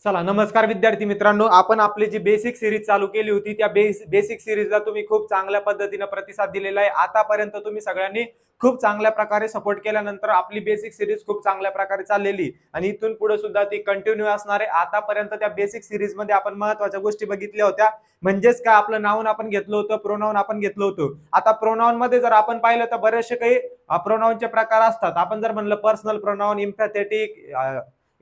चला, नमस्कार विद्यार्थी मित्रांनो. आपण आपली जी बेसिक सिरीज चालू केली होती त्या बेसिक सिरीजला तुम्ही खूप चांगल्या पद्धतीने प्रतिसाद दिलेला आहे. आतापर्यंत तुम्ही सगळ्यांनी खूप चांगल्या प्रकारे सपोर्ट केल्यानंतर आपली बेसिक सिरीज खूप चांगल्या प्रकारे चाललेली आणि इथून पुढे सुद्धा ती कंटिन्यू असणार आहे. आतापर्यंत त्या बेसिक सिरीज मध्ये आपण महत्त्वाच्या गोष्टी बघितल्या होत्या. म्हणजेच काय, आपलं नाउन आपण घेतलं होतं, प्रोनाउन आपण घेतलं होतं. आता प्रोनाउन मध्ये जर आपण पाहिलं तर बरेचसे काही प्रोनाउनचे प्रकार असतात. आपण जर म्हणलं पर्सनल प्रोनाउन, इम्पॅथेटिक,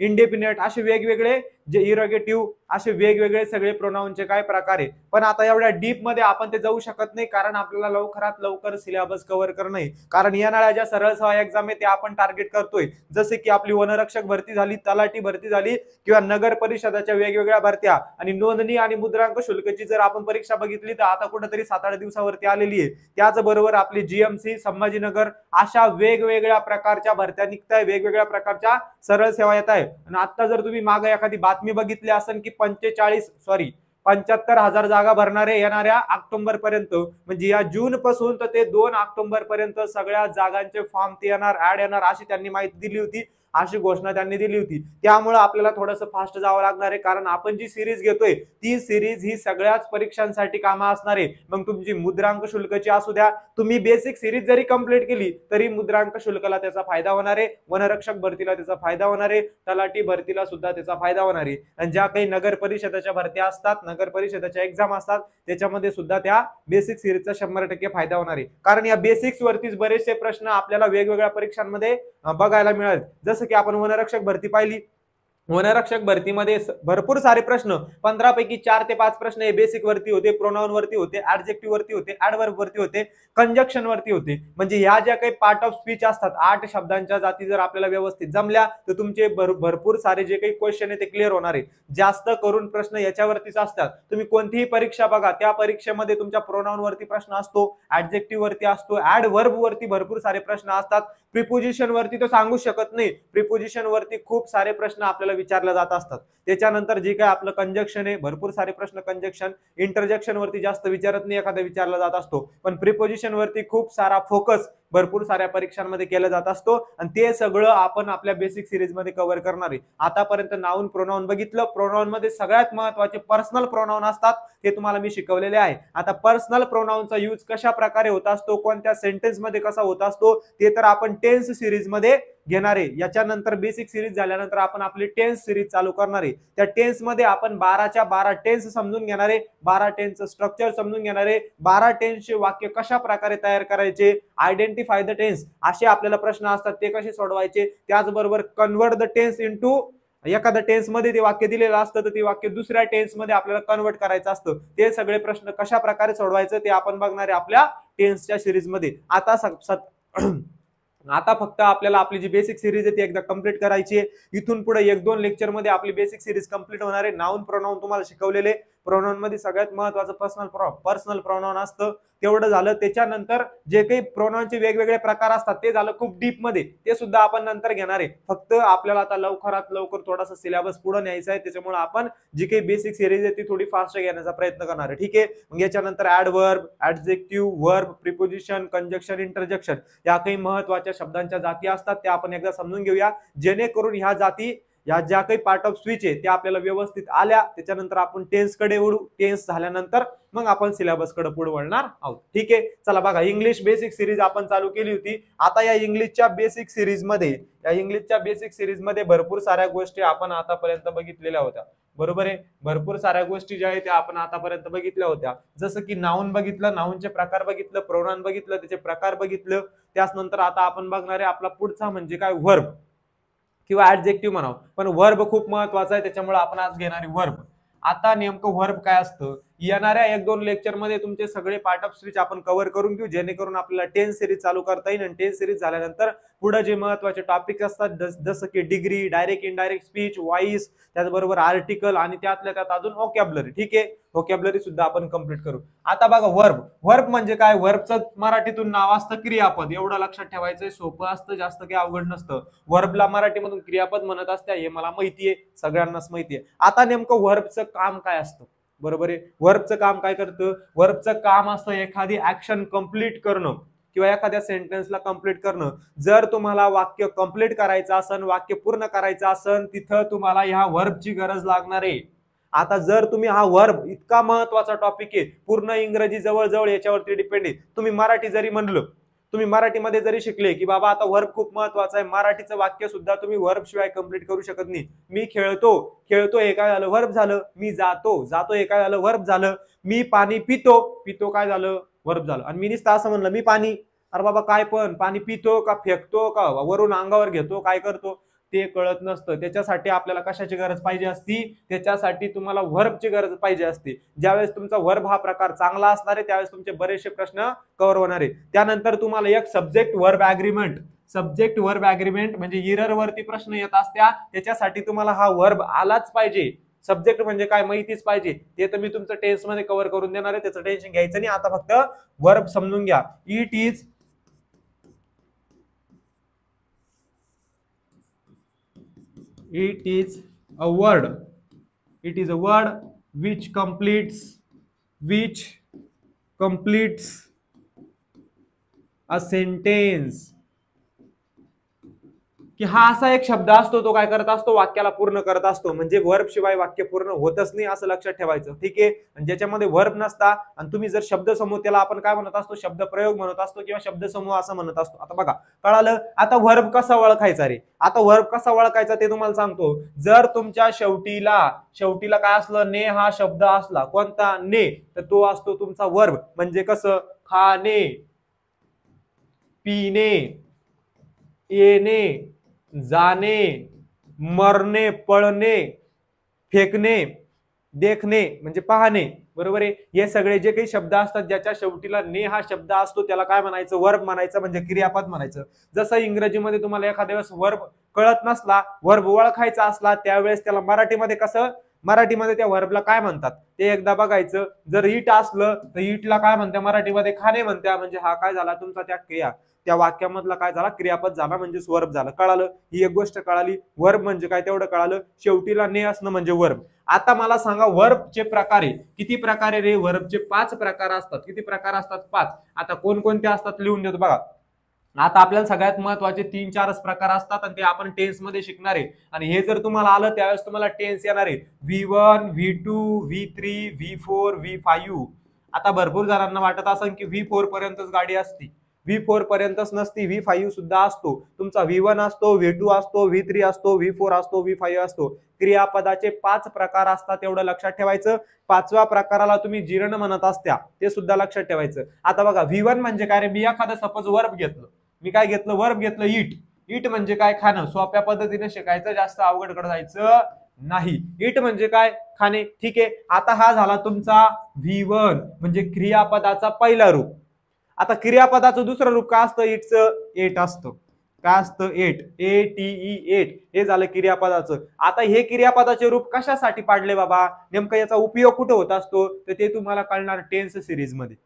इंडिपेंडेंट, असे वेगवेगळे जे इरोगेटिव्ह, असे वेगवेगळे सगळे प्रोनाउनचे काय प्रकार आहे. पण आता एवढ्या डीप मध्ये आपण ते जाऊ शकत नाही, कारण आपल्याला लवकरात लवकर सिलेबस कव्हर करणं आहे. कारण येणाऱ्या ज्या सरळ सेवा एक्झाम आहे ते आपण टार्गेट करतोय. जसे की आपली वनरक्षक भरती झाली, तलाठी भरती झाली, किंवा नगर परिषदाच्या वेगवेगळ्या भरत्या, आणि नोंदणी आणि मुद्रांक शुल्कची जर आपण परीक्षा बघितली तर आता कुठेतरी 7-8 दिवसावरती आलेली आहे. त्याचबरोबर आपली जीएमसी, संभाजीनगर, अशा वेगवेगळ्या प्रकारच्या भरत्या निघताय, वेगवेगळ्या प्रकारच्या सरळ सेवा येत आहे. आणि आता जर तुम्ही मागे एखादी बातमी बघितली असेल की 75,000 जागा भरणारे येणाऱ्या ऑक्टोबर पर्यंत, म्हणजे या जून पासून तर ते 2 ऑक्टोबर पर्यंत सगळ्या जागांचे फॉर्म ते येणार, ऍड येणार, अशी त्यांनी माहिती दिली होती, अशी घोषणा त्यांनी दिली होती. त्यामुळे आपल्याला थोडंसं फास्ट जावं लागणार आहे, कारण आपण जी सिरीज घेतोय ती सिरीज ही सगळ्याच परीक्षांसाठी कामा असणार आहे. मग तुमची मुद्रांक शुल्कची असू द्या, तुम्ही बेसिक सिरीज जरी कंप्लीट केली तरी मुद्रांक शुल्कला त्याचा फायदा होणार आहे, वनरक्षक भरतीला त्याचा फायदा होणार आहे, तलाठी भरतीला सुद्धा त्याचा फायदा होणार आहे. आणि ज्या काही नगर परिषदेच्या भरत्या असतात, नगर परिषदेच्या एक्झाम असतात, त्याच्यामध्ये सुद्धा त्या बेसिक सिरीजचा 100% फायदा होणार आहे. कारण या बेसिक्स वरतीच बरेचसे प्रश्न आपल्याला वेगवेगळ्या परीक्षांमध्ये बघायला मिळाले. जसं की आपण वनरक्षक भरती पाहिली, वनरक्षक भरतीमध्ये भरपूर सारे प्रश्न, 15 पैकी 4 ते 5 प्रश्न हे बेसिक वरती होते, प्रोनाउन वरती होते, ऍडजेक्टिव्ह वरती होते, ऍडवर्ब वरती होते, कंजक्शन वरती होते. म्हणजे ह्या ज्या काही पार्ट ऑफ स्पीच असतात, 8 शब्दांच्या जाती जर आपल्याला व्यवस्थित जमल्या तर तुमचे भरपूर सारे जे काही क्वेश्चन आहे ते क्लिअर होणार आहे. जास्त करून प्रश्न याच्यावरतीच असतात. तुम्ही कोणतीही परीक्षा बघा, त्या परीक्षेमध्ये तुमच्या प्रोनाउन वरती प्रश्न असतो, ऍडजेक्टिव्ह वरती असतो, ऍडवर्ब वरती भरपूर सारे प्रश्न असतात. प्रिपोजिशन वरती तो सांगू शकत नाही, प्रिपोजिशन वरती खूप सारे प्रश्न आपल्याला विचारले जात असतात. त्याच्यानंतर जे काय आपलं कंजक्शन आहे, भरपूर सारे प्रश्न कंजक्शन, इंटरजेक्शन वरती जास्त विचारत नाही, एखादा विचारला जात असतो. पण प्रिपोजिशन वरती खूप सारा फोकस भरपूर साऱ्या परीक्षांमध्ये केला जात असतो, आणि ते सगळं आपण आपल्या बेसिक सिरीज मध्ये कव्हर करणार आहे. आतापर्यंत नाउन, प्रोनाउन बघितलं. प्रोनाउन मध्ये सगळ्यात महत्त्वाचे पर्सनल प्रोनाउन असतात, ते तुम्हाला मी शिकवलेले आहे. आता पर्सनल प्रोनाउनचा यूज कशा प्रकारे होत असतो, कोणत्या सेंटेन्स मध्ये कसा होत असतो, ते तर आपण टेन्स सिरीज मध्ये घेणार आहे. याच्यानंतर बेसिक सिरीज झाल्यानंतर आपण आपली टेन्स सिरीज चालू करणार आहे. त्या टेन्स मध्ये आपण 12च्या 12 टेन्स समजून घेणार आहे, 12 टेन्सचं स्ट्रक्चर समजून घेणार आहे, 12 टेन्सचे वाक्य कशा प्रकारे तयार करायचे, आयडेंटिफाय द टेन्स, असे आपल्याला प्रश्न असतात, ते कसे सोडवायचे. त्याचबरोबर कन्वर्ट द टेन्स इनटू, एखाद्या टेन्स मध्ये ते वाक्य दिलेलं असतं तर ते वाक्य दुसऱ्या टेन्स मध्ये आपल्याला कन्वर्ट करायचं असतं. ते सगळे प्रश्न कशा प्रकारे सोडवायचं ते आपण बघणार आहे आपल्या टेन्सच्या सिरीज मध्ये. आता फक्त आपल्याला आपली जी बेसिक सिरीज आहे ती एकदा कंप्लीट करायची आहे. इथून पुढे 1-2 लेक्चर मध्ये आपली बेसिक सिरीज कंप्लीट होणार आहे. नाउन, प्रोनाउन तुम्हाला शिकवलेले. प्रोनाउन मध्ये सगळ्यात महत्त्वाचं पर्सनल प्रोनाउन असतं, तेवढं झालं. त्याच्यानंतर जे काही प्रोनाउनचे वेगवेगळे प्रकार असतात ते झालं खूप डीप मध्ये, ते सुद्धा आपण नंतर घेणार आहे. फक्त आपल्याला आता लवकरात लवकर थोडासा सिलेबस पुढे न्यायचा आहे, त्याच्यामुळे आपण जी काही बेसिक सिरीज आहे ती थोडी फास्ट घेण्याचा प्रयत्न करणार आहे. ठीक आहे. मग याच्यानंतर adverb, adjective, verb, preposition, conjunction, interjection, या काही महत्त्वाच्या शब्दांच्या जाती असतात त्या आपण एकदा समजून घेऊया, जेणेकरून ह्या जाती, या ज्या काही पार्ट ऑफ स्पीच आहे त्या आपल्याला व्यवस्थित आल्या. त्याच्यानंतर आपण टेन्स कडे वळू. टेन्स झाल्यानंतर मग आपण सिलेबस कडे पुढे वळणार आहोत. ठीक आहे. चला बघा, इंग्लिश बेसिक सिरीज आपण चालू केली होती. आता या इंग्लिशच्या बेसिक सिरीज मध्ये भरपूर साऱ्या गोष्टी आपण आतापर्यंत बघितलेल्या होत्या, बरोबर आहे. भरपूर साऱ्या गोष्टी ज्या आहेत त्या आपण आतापर्यंत बघितल्या होत्या. जसं की नाउन बघितलं, नाउनचे प्रकार बघितलं, प्रोनाउन बघितलं, त्याचे प्रकार बघितलं. त्यानंतर आता आपण बघणार आहे आपला पुढचा म्हणजे काय, वर्ब किंवा ऍडजेक्टिव्ह म्हणावं, पण वर्ब खूप महत्वाचा आहे, त्याच्यामुळे आपण आज घेणार आहे वर्ब. आता नेमकं वर्ब काय असतं, येणाऱ्या 1-2 लेक्चर मध्ये तुमचे सगळे पार्ट ऑफ स्पीच आपण कव्हर करून घेऊ, जेणेकरून आपल्याला टेन्स सिरीज चालू करता येईल. आणि टेन्स सिरीज झाल्यानंतर पुढे जे महत्त्वाचे टॉपिक असतात जसं की degree, direct indirect speech, voice, त्याचबरोबर आर्टिकल, आणि त्यातल्या त्यात अजून व्होकॅब्युलरी. ठीक आहे. व्होकॅब्युलरी सुद्धा आपण कंप्लीट करू. आता बघा वर्ब. वर्ब म्हणजे काय, वर्बचं मराठीतून नाव असतं क्रियापद. एवढं लक्षात ठेवायचं, सोपं असतं, जास्त काही अवघड नसतं. वर्बला मराठीमधून क्रियापद म्हणत असते, हे मला माहितीये, सगळ्यांनाच माहितीये. आता नेमकं वर्बचं काम काय असतं, बरोबर आहे. वर्बचं काम काय करतं, वर्बचं काम असतं एखादी ऍक्शन कंप्लीट करणं किंवा एखाद्या सेंटेन्सला कंप्लीट करणं. जर तुम्हाला वाक्य कंप्लीट करायचं असेल, वाक्य पूर्ण करायचं असेल, तिथं तुम्हाला ह्या व्हर्बची गरज लागणार आहे. आता जर तुम्ही हा वर्ब इतका महत्वाचा टॉपिक आहे, पूर्ण इंग्रजी जवळजवळ याच्यावरती डिपेंड आहे. तुम्ही मराठी जरी म्हणलं, तुम्ही मराठीमध्ये जरी शिकले की बाबा आता वर्ब खूप महत्वाचा आहे, मराठीचं वाक्य सुद्धा तुम्ही वर्ब शिवाय कंप्लीट करू शकत नाही. मी खेळतो, खेळतो हे काय झालं, वर्ब झालं. मी जातो, जातो हे काय झालं, वर्ब झालं. मी पाणी पितो, पितो काय झालं, वर्ब झालं. आणि मी नुसतं असं म्हणलं मी पाणी, अरे बाबा काय पण पाणी पितो का फेकतो का वरून अंगावर घेतो काय करतो ते कळत नसतं. त्याच्यासाठी आपल्याला कशाची गरज पाहिजे असती, त्याच्यासाठी तुम्हाला व्हर्बची गरज पाहिजे असते. ज्यावेळेस तुमचा व्हर्ब हा प्रकार चांगला असणार आहे त्यावेळेस तुमचे बरेचसे प्रश्न कव्हर होणार आहे. त्यानंतर तुम्हाला एक subject verb agreement, subject verb agreement म्हणजे इरर वरती प्रश्न येत असत्या, त्याच्यासाठी तुम्हाला हा व्हर्ब आलाच पाहिजे. सब्जेक्ट म्हणजे काय माहितीच पाहिजे. ते तर मी तुमचं टेन्स मध्ये कव्हर करून देणार आहे, त्याचं टेन्शन घ्यायचं नाही. आता फक्त व्हर्ब समजून घ्या. It is a word. It is a word which completes a sentence. की हा असा एक शब्द असतो, तो काय करत असतो, वाक्याला पूर्ण करत असतो. म्हणजे वर्ब शिवाय वाक्य पूर्ण होतच नाही असं लक्षात ठेवायचं. ठीक आहे. आणि ज्याच्यामध्ये वर्ब नसता आणि तुम्ही जर शब्द समूह, त्याला आपण काय म्हणत असतो, शब्द प्रयोग म्हणत असतो किंवा शब्द समूह असं म्हणत असतो. आता बघा कळालं. आता वर्ब कसा ओळखायचा रे, आता वर्ब कसा ओळखायचा ते तुम्हाला सांगतो. जर तुमच्या शेवटीला काय असलं, ने हा शब्द असला, कोणता ने, तर तो असतो तुमचा वर्ब. म्हणजे कसं, खाणे, पिणे, येणे, जाणे, मरणे, पळणे, फेकणे, देखणे म्हणजे पाहणे. बरोबर आहे. हे सगळे जे काही शब्द असतात ज्याच्या शेवटीला ने हा शब्द असतो त्याला काय म्हणायचं, वर्ब म्हणायचं, म्हणजे क्रियापद म्हणायचं. जसं इंग्रजीमध्ये तुम्हाला एखाद्या वेळेस वर्ब कळत नसला, वर्ब ओळखायचा असला, त्यावेळेस त्याला मराठीमध्ये कसं, मराठीमध्ये त्या वर्बला काय म्हणतात ते एकदा बघायचं. जर इट असलं तर इटला काय म्हणते मराठीमध्ये, खाणे म्हणत्या. म्हणजे हा काय झाला तुमचा त्या क्रिया, त्या वाक्यामधला काय झाला, क्रियापद झाला, म्हणजे वर्ब झाला. कळालं. ही एक गोष्ट कळाली. वर्ब म्हणजे काय तेवढं कळालं. शेवटीला ने असणं म्हणजे वर्ब. आता मला सांगा वर्बचे प्रकार आहे. किती प्रकारे रे, वर्बचे 5 प्रकार असतात. किती प्रकार असतात, 5. आता कोणकोणते असतात लिहून देतो बघा. आता आपल्याला सगळ्यात महत्वाचे 3-4 प्रकार असतात आणि ते आपण टेन्स मध्ये शिकणार आहे. आणि हे जर तुम्हाला आलं त्यावेळेस तुम्हाला टेन्स येणार आहे. V1, V2, V3, V4, V5. आता भरपूर जणांना वाटत असेल की V4 पर्यंतच गाडी असती. V4 पर्यंतच नसती, V5 सुद्धा असतो. तुमचा V1 असतो, V2 असतो, V3 असतो, V4 असतो, V5 असतो. क्रियापदाचे 5 प्रकार असतात, एवढं लक्षात ठेवायचं. 5व्या प्रकाराला तुम्ही जीर्ण म्हणत असत्या, ते सुद्धा लक्षात ठेवायचं. आता बघा V1 म्हणजे काय रे, मी एखादं सपोज वर्ब घेतलं, मी काय घेतलं, वर्ब घेतलं इट. इट म्हणजे काय, खाणं. सोप्या पद्धतीने शिकायचं, जास्त अवघडकडे जायचं नाही. इट म्हणजे काय, खाणे. ठीक आहे. आता हा झाला तुमचा V1 म्हणजे क्रियापदाचा पहिला रूप. आता क्रियापदाचं दुसरं रूप काय असतं, इटचं एट असतं. काय असतं, एट, ATE, एट. हे झालं क्रियापदाचं. आता हे क्रियापदाचे रूप कशासाठी पाडले बाबा, नेमकं याचा उपयोग कुठे होत असतो, तर ते तुम्हाला कळणार टेन्स सिरीज मध्ये.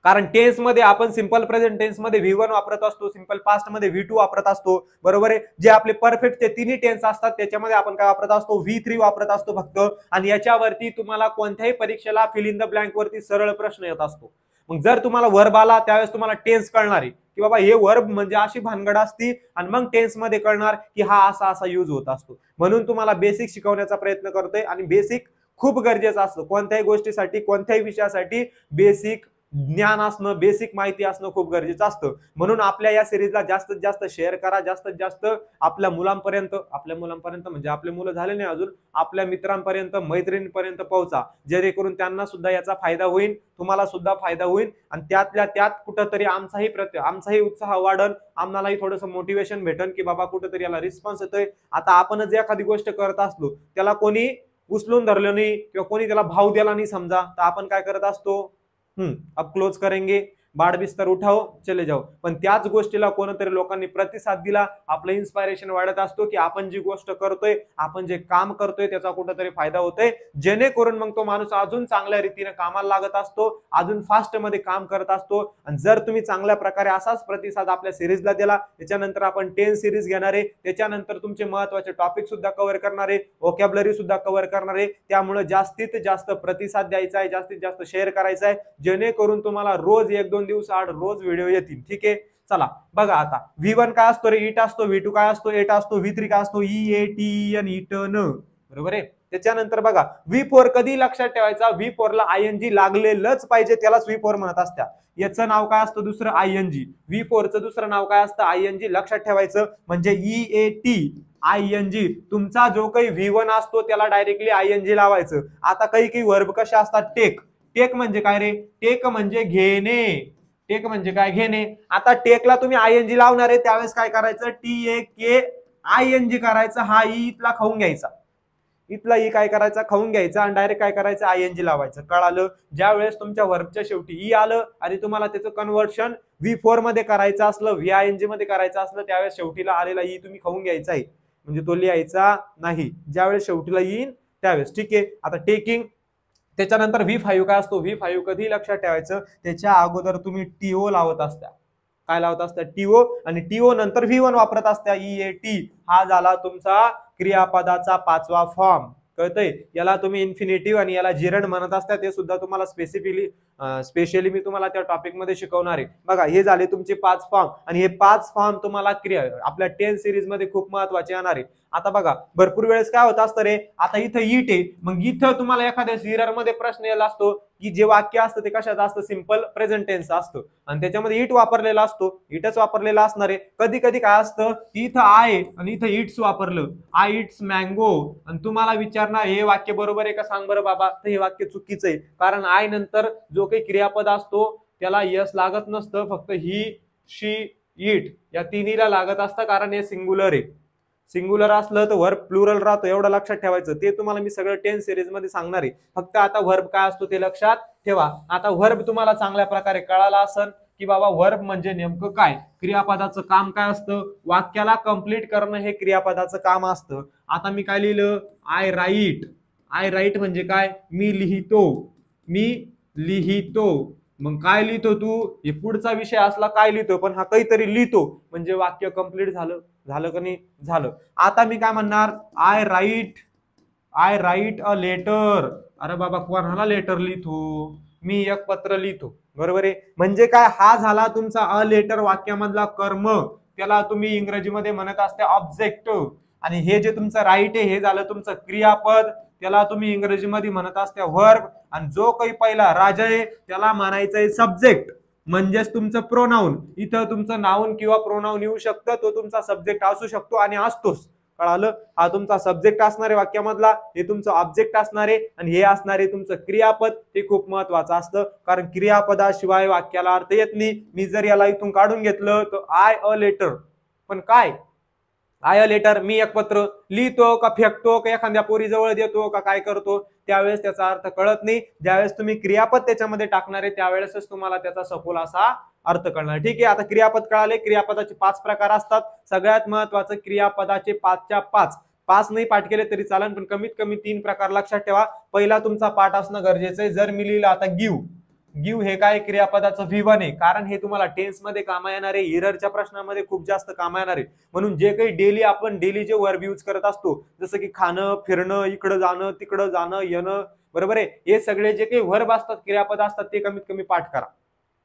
कारण टेन्स मध्ये आपण सिंपल प्रेझेंट टेन्स मध्ये V1 वापरत असतो, सिंपल पास्ट मध्ये V2 वापरत असतो. बरोबर आहे. जे आपले परफेक्ट ते तिन्ही टेन्स असतात त्याच्यामध्ये आपण काय वापरत असतो, V3 वापरत असतो फक्त. आणि याच्यावरती तुम्हाला कोणत्याही परीक्षेला फिल इन द ब्लँक वरती सरळ प्रश्न येत असतो. मग जर तुम्हाला वर्ब आला त्यावेळेस तुम्हाला टेन्स कळणार आहे की बाबा हे वर्ब म्हणजे अशी भानगड असती, आणि मग टेन्स मध्ये कळणार की हा असा यूज होत असतो. म्हणून तुम्हाला बेसिक शिकवण्याचा प्रयत्न करतोय. आणि बेसिक खूप गरजेचं असतं कोणत्याही गोष्टीसाठी, कोणत्याही विषयासाठी. बेसिक ज्ञान असणं, बेसिक माहिती असणं खूप गरजेचं असतं. म्हणून आपल्या या सिरीजला जास्तीत जास्त शेअर करा, जास्तीत जास्त आपल्या मुलांपर्यंत म्हणजे आपले मुलं झाले नाही अजून, आपल्या मित्रांपर्यंत, मैत्रिणींपर्यंत पोहोचा, जेणेकरून त्यांना सुद्धा याचा फायदा होईल, तुम्हाला सुद्धा फायदा होईल. आणि त्यातल्या त्यात कुठंतरी आमचाही उत्साह वाढन, आम्हालाही थोडंसं मोटिवेशन भेटन की बाबा कुठंतरी याला रिस्पॉन्स येतोय. आता आपणच एखादी गोष्ट करत असलो, त्याला कोणी उचलून धरलं नाही किंवा कोणी त्याला भाव दिला नाही समजा, तर आपण काय करत असतो, अब क्लोज करेंगे, बाड बिस्तर उठाओ, चले जाओ. पण त्याच गोष्टीला कोणतरी लोकांनी प्रतिसाद दिला, आपलं इन्स्पायरेशन वाढत असतो की आपण जी गोष्ट करतोय, आपण जे काम करतोय त्याचा कुठेतरी फायदा होतोय, जेणेकरून मग तो माणूस अजून चांगल्या रीतीने कामाला लागत असतो, अजून फास्ट मध्ये काम करत असतो. आणि जर तुम्ही चांगल्या प्रकारे असाच प्रतिसाद आपल्या सिरीजला दिला, त्याच्यानंतर आपण 10 सिरीज घेणार आहे, त्याच्यानंतर तुमचे महत्त्वाचे टॉपिक सुद्धा कव्हर करणार आहे, व्होकॅब्युलरी सुद्धा कव्हर करणार आहे. त्यामुळे जास्तीत जास्त प्रतिसाद द्यायचा आहे, जास्तीत जास्त शेअर करायचा आहे, जेणेकरून तुम्हाला रोज 1-2 दिवसाआड रोज व्हिडिओ येतील. ठीक आहे, चला बघा आता V1 काय असतो रे, इट असतो. V2 काय असतो, एट असतो. V3 काय असतो, EATEN, इटन. बरोबर आहे. त्याच्यानंतर बघा V4 कधी लक्षात ठेवायचा, V4 ला ING लागलेलंच पाहिजे, त्यालाच V4 म्हणत असत्या. याचं नाव काय असतं दुसरं, ING. V4 चं दुसरं नाव काय असतं, ING. लक्षात ठेवायचं. म्हणजे EATING. तुमचा जो काही V1 असतो त्याला डायरेक्टली ING लावायचं. आता काही वर्ब कसे असतात, टेक. टेक म्हणजे काय रे, टेक म्हणजे घेणे. टेक म्हणजे काय, घेणे. आता टेकला तुम्ही ING लावणार आहे त्यावेळेस काय करायचं, TAKING करायचं. हा इथला खाऊन घ्यायचा, इथला ई काय करायचा, खाऊन घ्यायचा आणि डायरेक्ट काय करायचं, ING लावायचं. कळालं. ज्या वेळेस तुमच्या वर्बच्या शेवटी ई आलं आणि तुम्हाला त्याचं कन्व्हर्शन V4 मध्ये करायचं असलं, VING मध्ये करायचं असलं, त्यावेळेस शेवटीला आलेला ई तुम्ही खाऊन घ्यायचा आहे, म्हणजे तो लिहायचा नाही ज्यावेळेस शेवटीला येईन त्यावेळेस. ठीक आहे. आता टेकिंग. त्याच्यानंतर V5 काय असतो, V5 कधी लक्षात ठेवायचं, त्याच्या अगोदर तुम्ही TO लावत असता. काय लावत असता, TO. आणि TO नंतर V1 वापरत असता, EAT. हा झाला तुमचा क्रियापदाचा 5वा फॉर्म. कळतंय. याला तुम्ही इन्फिनिटिव्ह आणि याला जिरंड म्हणत असता. ते सुद्धा तुम्हाला स्पेशली मी तुम्हाला त्या टॉपिक मध्ये शिकवणार आहे. बघा हे झाले तुमचे 5 फॉर्म आणि हे 5 फॉर्म तुम्हाला आपल्या 10 सिरीज मध्ये खूप महत्वाचे येणार आहे. आता बघा भरपूर वेळेस काय होत असतं रे, आता इथं इट आहे, मग इथं तुम्हाला एखाद्या सीरर मध्ये प्रश्न यायला असतो की जे वाक्य असतं ते कशाचं असतं, सिंपल प्रेझेंट टेन्स असतं आणि त्याच्यामध्ये इट वापरलेला असतो, इटच वापरलेला असणार आहे. कधी कधी काय असतं, इथं आहे आणि इथं इट्स वापरलं, आय इट्स मँगो, आणि तुम्हाला विचारणार हे वाक्य बरोबर आहे का सांग बरं बाबा, तर हे वाक्य चुकीचं आहे. कारण आय नंतर जो काही क्रियापद असतो त्याला यस लागत नसतं, फक्त ही, शी, इट या तिन्हीला लागत असतं, कारण हे सिंग्युलर आहे. सिंग्युलर असलं तर व्हर्ब प्लुरल राहतो, एवढं लक्षात ठेवायचं. ते तुम्हाला मी सगळं 10 सिरीज मध्ये सांगणार आहे. फक्त आता व्हर्ब काय असतो ते लक्षात ठेवा. आता व्हर्ब तुम्हाला चांगल्या प्रकारे कळाला असेल की बाबा व्हर्ब म्हणजे नेमकं काय, क्रियापदाचं काम काय असतं, वाक्याला कंप्लीट करणं हे क्रियापदाचं काम असतं. आता मी काय लिहिलं, आय राईट. आय राईट म्हणजे काय, मी लिहितो, मी लिहितो. मग काय लिहितो तू, हे पुढचा विषय असला काय लिहितो, पण हा काहीतरी लिहितो म्हणजे वाक्य कंप्लीट झालं. झालं का नाही, झालं. आता मी काय म्हणणार, आय राईट अ लेटर. अरे बाबा कोणाला लेटर लिहितो, मी एक पत्र लिहितो. बरोबर आहे. म्हणजे काय, हा झाला तुमचा अ लेटर वाक्यामधला कर्म, त्याला तुम्ही इंग्रजीमध्ये म्हणत असते ऑब्जेक्ट. आणि हे जे तुमचं राईट आहे हे झालं तुमचं क्रियापद, त्याला तुम्ही इंग्रजीमध्ये म्हणत असते व्हर्ब. आणि जो काही पहिला राजा आहे त्याला म्हणायचंय सब्जेक्ट, म्हणजेच तुमचं प्रोनाउन. इथं तुमचं नाउन किंवा प्रोनाउन येऊ शकतं, तो तुमचा सब्जेक्ट असू शकतो आणि असतोच. कळालं. हा तुमचा सब्जेक्ट असणार आहे वाक्यामधला, हे तुमचं ऑब्जेक्ट असणार आहे आणि हे असणार आहे तुमचं क्रियापद. ते खूप महत्वाचं असतं, कारण क्रियापदाशिवाय वाक्याला अर्थ येत नाही. मी जर याला इथून काढून घेतलं तर आय अ लेटर, पण काय आय अ लेटर, मी एक पत्र लिहितो का फेकतो का एखाद्या पोरी जवळ देतो का काय करतो, त्यावेळेस त्याचा अर्थ कळत नाही. ज्यावेळेस तुम्ही क्रियापद त्याच्यामध्ये टाकणार आहे त्यावेळेसच तुम्हाला त्याचा सखोल असा अर्थ कळणार. ठीक आहे. आता क्रियापद कळाले. क्रियापदाचे 5 प्रकार असतात. सगळ्यात महत्वाचं क्रियापदाचे 5च्या 5 नाही पाठ केले तरी चालेल, पण कमीत कमी 3 प्रकार लक्षात ठेवा. पहिला तुमचा पाठ असणं गरजेचं आहे. जर मी लिहिलं आता गिव्ह हे काय क्रियापदाचं V1 आहे, कारण हे तुम्हाला टेन्स मध्ये कामा येणार आहे, एररच्या प्रश्नामध्ये खूप जास्त कामा येणार आहे. म्हणून जे काही डेली जे वर्ब यूज करत असतो, जसं की खाणं, फिरणं, इकडं जाणं, तिकडं जाणं, येणं, बरोबर आहे, हे सगळे जे काही वर्ब असतात, क्रियापद असतात, ते कमीत कमी पाठ करा.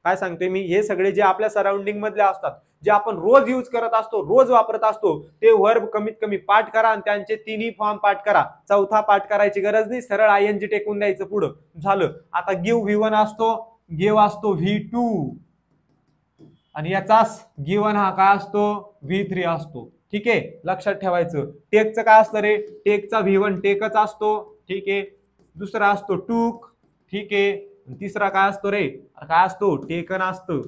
काय सांगतोय मी, हे सगळे जे आपल्या सराउंडिंग मधले असतात, जे आपण रोज यूज करत असतो, रोज वापरत असतो, ते वर्ब कमीत कमी पाठ करा आणि त्यांचे 3ही फॉर्म पाठ करा. चौथा पाठ करायची गरज नाही, सरळ ING टेकून द्यायचं पुढं, झालं. आता गिव्ह V1 असतो, गिव्ह असतो V2 आणि याचाच गिव्हन हा काय असतो, V3 असतो. ठीक आहे, लक्षात ठेवायचं. टेकचं काय असतं रे, टेकचा V1 टेकच असतो. ठीक आहे. दुसरा असतो टूक. ठीक आहे. तिसरा काय असतो रे, काय असतो, टेकन असतो.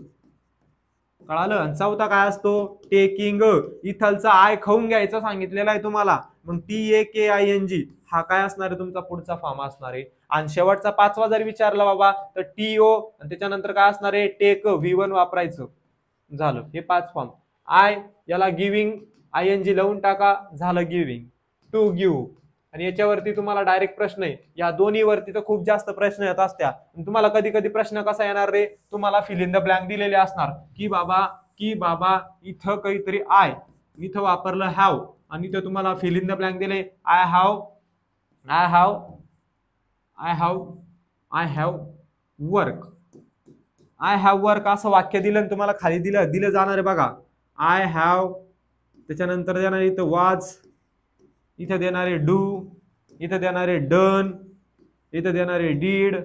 कळालं. आणि चौथा काय असतो, टेकिंग. इथलचा आय खाऊन घ्यायचा सांगितलेला आहे तुम्हाला, मग TAKING हा काय असणार आहे, तुमचा पुढचा फॉर्म असणार आहे. आणि शेवटचा 5वा जर विचारला बाबा तर TO आणि त्याच्यानंतर काय असणार आहे, टेक V1 वापरायचं. झालं. हे 5 फॉर्म. आय याला गिव्हिंग ING लावून टाका, झालं गिव्हिंग. To give. आणि याच्यावरती तुम्हाला डायरेक्ट प्रश्न आहे, या दोन्ही वरती तर खूप जास्त प्रश्न येत असत्या. तुम्हाला कधी कधी प्रश्न कसा येणार रे, तुम्हाला फिल इन द ब्लँक दिलेले असणार की बाबा इथं काहीतरी आय, इथं वापरलं हॅव आणि इथं तुम्हाला फिल इन द ब्लँक दिले, I have work, I have work असं वाक्य दिलं आणि तुम्हाला खाली दिलं जाणार आहे बघा. आय हॅव, त्याच्यानंतर देणार इथं वाज, इथं देणार आहे डू, इथं देणार आहे डन, इथं देणार आहे डीड.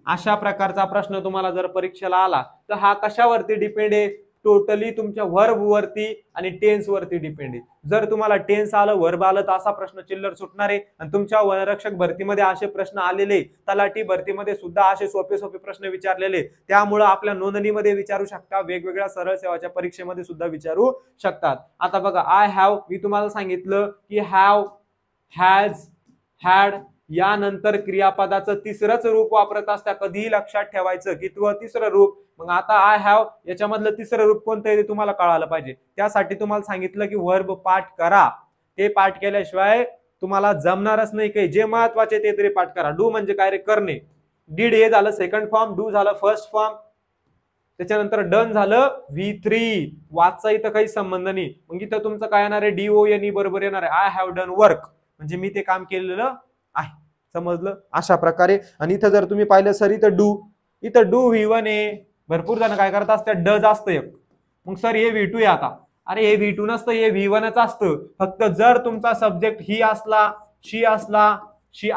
अशा प्रकारचा प्रश्न तुम्हाला जर परीक्षेला आला तर हा कशावरती डिपेंड आहे? टोटली तुमच्या वर्ब वरती आणि टेन्स वरती डिपेंड आहे. जर तुम्हाला टेन्स आलं, वर्ब आलं तर असा प्रश्न चिल्लर सुटणार आहे. आणि तुमच्या वनरक्षक भरतीमध्ये असे प्रश्न आलेले, तलाठी भरतीमध्ये सुद्धा असे सोपे सोपे प्रश्न विचारलेले, त्यामुळे आपल्या नोंदणीमध्ये विचारू शकता, वेगवेगळ्या सरळ सेवाच्या परीक्षेमध्ये सुद्धा विचारू शकतात. आता बघा, आय हॅव, मी तुम्हाला सांगितलं की हॅव, हॅज, हॅड यानंतर क्रियापदाचं तिसरंच रूप वापरत असता. कधीही लक्षात ठेवायचं की तिसरं रूप. मग आता आय हॅव याच्यामधलं तिसरं रूप कोणतं आहे ते तुम्हाला कळालं पाहिजे. त्यासाठी तुम्हाला सांगितलं की वर्ब पाठ करा. ते पाठ केल्याशिवाय तुम्हाला जमणारच नाही. काही जे महत्वाचे ते तरी पाठ करा. डू म्हणजे काय रे? करणे. डीड हे झालं सेकंड फॉर्म, डू झालं फर्स्ट फॉर्म, त्याच्यानंतर डन झालं V3. वाचचा इथं काही संबंध नाही. मग इथं तुमचं काय येणार आहे? DONE बरोबर येणार आहे. आय हॅव डन वर्क, म्हणजे मी ते काम केलेलं आहे. समजलं? अशा प्रकारे. आणि इथं जर तुम्ही पाहिलं सर, इथं डू V1 आहे. भरपूर जण काय करतात, त्या डज असतं एक. मग सर हे V2 आहे. आता अरे हे V2 नसतं, हे V1च असतं. फक्त जर तुमचा सब्जेक्ट ही असला, शी असला, शी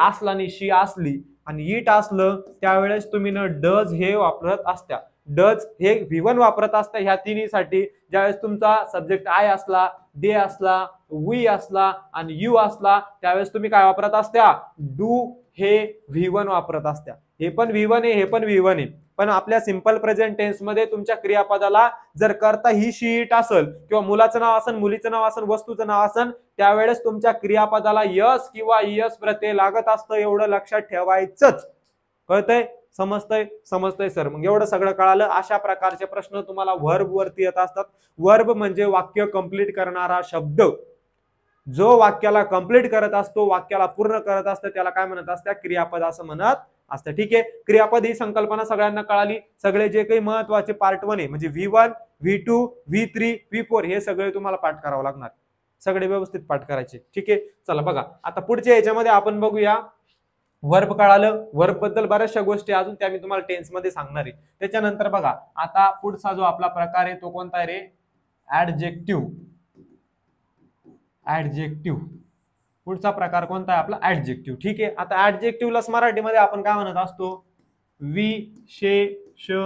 असली आणि इट असलं, त्यावेळेस तुम्ही न डज हे वापरत असत्या. डज हे V1 वापरत असता ह्या तिन्हीसाठी. ज्यावेळेस तुमचा सब्जेक्ट आय असला, दे असला, वी असला आणि यू असला, त्यावेळेस तुम्ही काय वापरत असत्या? डू हे V1 वापरत असत्या. हे पण V1 आहे, हे पण V1 आहे. पण आपल्या सिंपल प्रेझेंट टेन्स मध्ये तुमच्या क्रियापदाला जर करता ही, शी, इट असेल किंवा मुलाचं नाव असेल, मुलीचं नाव असेल, वस्तूचं नाव असेल, त्यावेळेस तुमच्या क्रियापदाला यस किंवा इयस प्रत्यय लागत असतं. एवढं लक्षात ठेवायचंच. कळतंय? समजतंय सर. मग एवढं सगळं कळालं. अशा प्रकारचे प्रश्न तुम्हाला वर्ब वरती येत असतात. वर्ब म्हणजे वाक्य कंप्लीट करणारा शब्द. जो वाक्याला कंप्लीट करत असतो, वाक्याला पूर्ण करत असतं, त्याला काय म्हणत असतं? क्रियापद असं म्हणत असतं. ठीक आहे. क्रियापद ही संकल्पना सगळ्यांना कळाली. सगळे जे काही महत्वाचे पार्ट 1 आहे म्हणजे V1, V2, V3, V4 हे सगळे तुम्हाला पाठ करावं लागणार. सगळे व्यवस्थित पाठ करायचे. ठीक आहे. चला बघा, आता पुढच्या याच्यामध्ये आपण बघूया. वर्ब कळालं. वर्ब बद्दल बऱ्याचशा गोष्टी अजून त्या मी तुम्हाला टेन्स मध्ये सांगणार आहे. त्याच्यानंतर बघा, आता पुढचा जो आपला प्रकार आहे तो कोणता आहे रे? ऍडजेक्टिव्ह. पुढचा प्रकार कोणता आहे आपला? ऍडजेक्टिव्ह. ठीक आहे. आता ऍडजेक्टिव्हला मराठीमध्ये आपण काय म्हणत असतो? विशेषण.